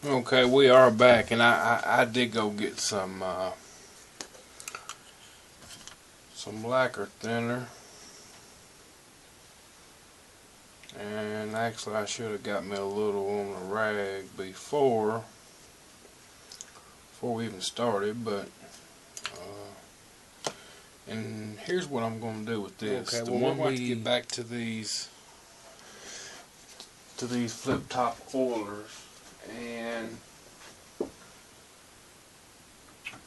Okay, we are back, and I did go get some lacquer thinner, and actually I should have got me a little on the rag before we even started, but and here's what I'm going to do with this. Okay, the well, one we're going to get back to these flip top oilers, and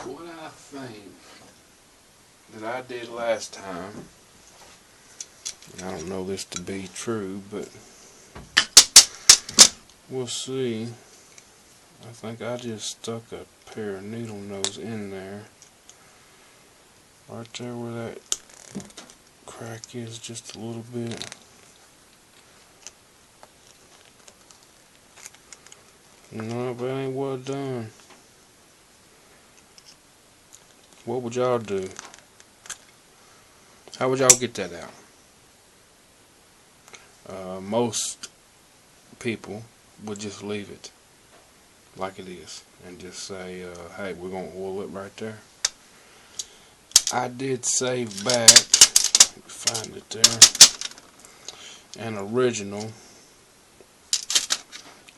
what I think that I did last time, I don't know this to be true, but we'll see. I think I just stuck a pair of needle nose in there, right there where that crack is, just a little bit. No, but ain't well done. What would y'all do? How would y'all get that out? Most people would just leave it like it is and just say, hey, we're going to oil it right there. I did save back, find it there, an original.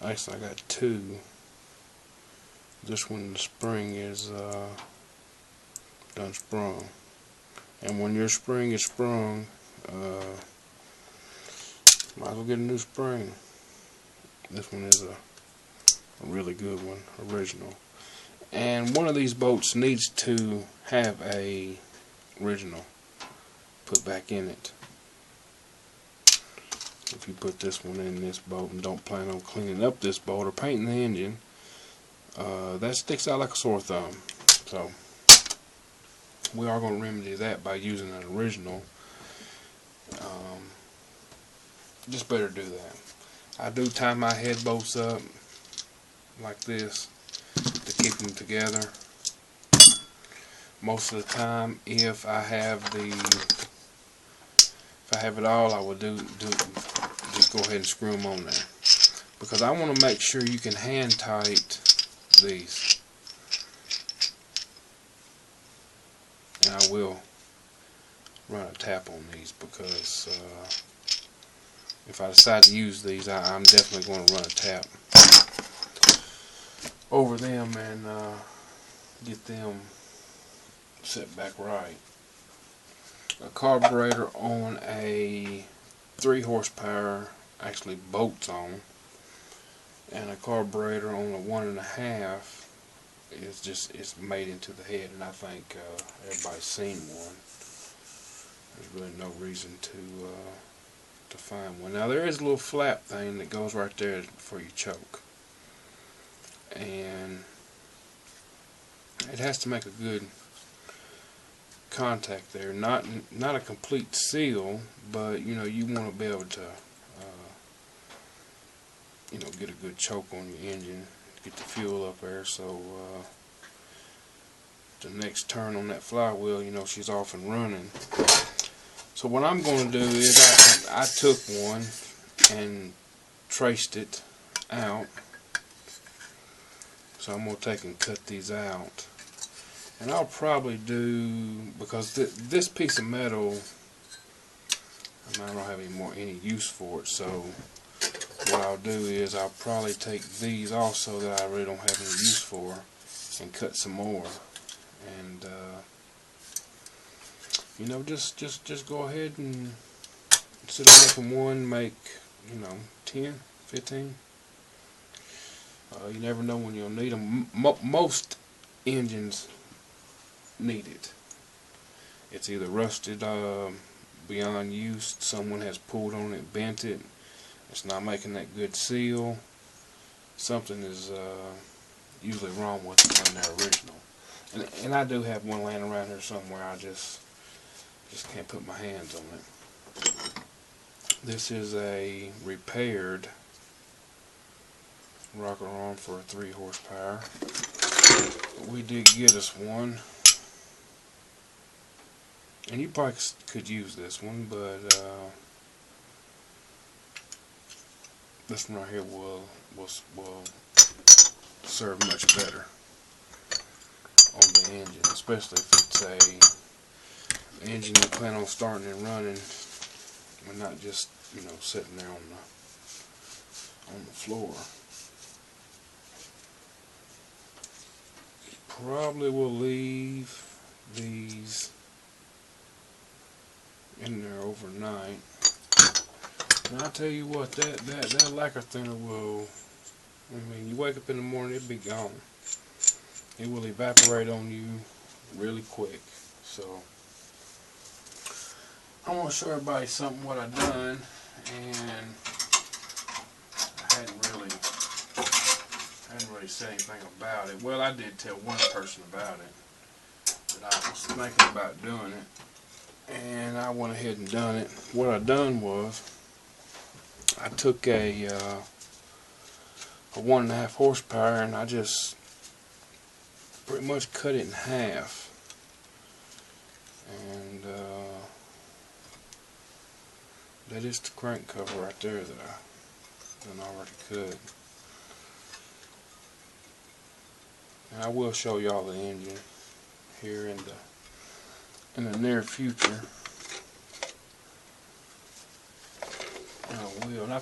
Actually, I got two. This one, the spring is done sprung. And when your spring is sprung, might as well get a new spring. This one is a really good one, original. And one of these boats needs to have a original put back in it. If you put this one in this boat and don't plan on cleaning up this boat or painting the engine, that sticks out like a sore thumb. So we are going to remedy that by using an original. Just better do that. I do tie my head bolts up like this to keep them together. Most of the time, if I have it all, I would just go ahead and screw them on there, because I want to make sure you can hand tight these, and I will run a tap on these, because if I decide to use these, I'm definitely going to run a tap over them and get them set back right. A carburetor on a 3 horsepower actually bolts on, and a carburetor on a 1.5 is it's made into the head, and I think everybody's seen one. There's really no reason to find one. Now there is a little flap thing that goes right there for your choke, and it has to make a good contact there. Not a complete seal, but you want to be able to get a good choke on your engine, get the fuel up there, so the next turn on that flywheel, she's off and running. So what I'm going to do is I took one and traced it out. So I'm going to take and cut these out. And I'll probably do, because this piece of metal, I don't have any use for it, so what I'll do is I'll probably take these also that I really don't have any use for and cut some more. And just go ahead and, instead of making one, make 10, 15. You never know when you'll need them. Most engines need it. It's either rusted beyond use, someone has pulled on it, bent it, it's not making that good seal. Something is usually wrong with it when they're original. And I do have one laying around here somewhere. I just can't put my hands on it. This is a repaired rocker arm for a 3 horsepower. We did get us one, and you probably could use this one, but this one right here will serve much better on the engine, especially if it's a engine you plan on starting and running and not just, you know, sitting there on the floor. Probably will leave these in there overnight. And I'll tell you what, that lacquer thinner will, I mean, you wake up in the morning, it'll be gone. It will evaporate on you really quick. So I want to show everybody something what I've done, and I hadn't really said anything about it. Well, I did tell one person about it, that I was thinking about doing it, and I went ahead and done it. What I done was, I took a 1.5 horsepower, and I just pretty much cut it in half, and that is the crank cover right there that I done already cut. And I will show y'all the engine here in the near future. I will. And I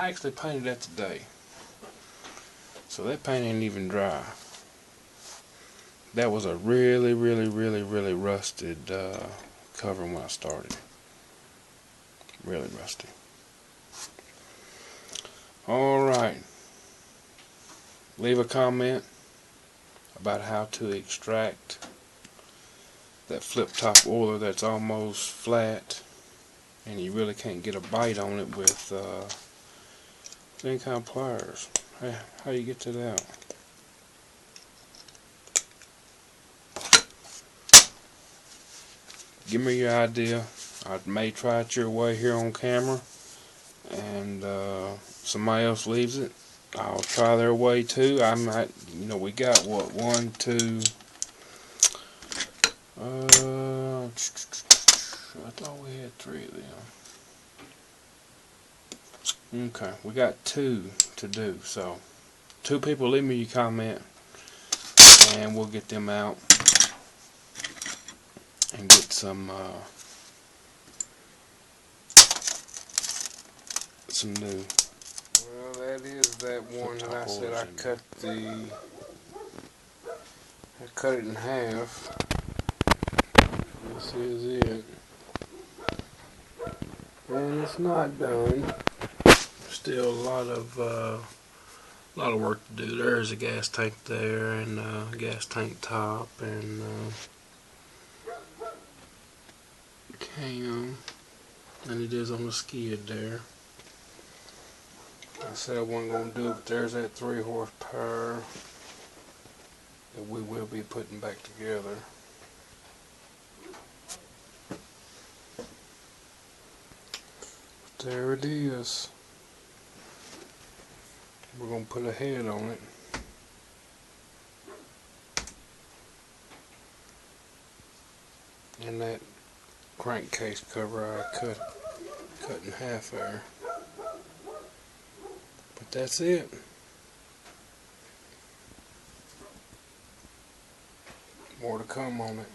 actually painted that today, so that paint ain't even dry. That was a really rusted cover when I started. Really rusty. Alright. Leave a comment about how to extract that flip top oiler that's almost flat and you really can't get a bite on it with any kind of pliers. How do you get that out? Give me your idea. I may try it your way here on camera, and somebody else leaves it, I'll try their way too. I might, you know, we got what, 1, 2, I thought we had 3 of them. Okay, we got 2 to do, so 2 people leave me your comment and we'll get them out and get some new. Well, that is that one that I said I cut it in half. This is it. And it's not done. Still a lot of work to do. There's a gas tank there, and a gas tank top, and cam, and it is on the skid there. I said I wasn't going to do it, but there's that 3 horsepower that we will be putting back together. But there it is. We're going to put a head on it. And that crankcase cover I cut in half there. But that's it. More to come on it.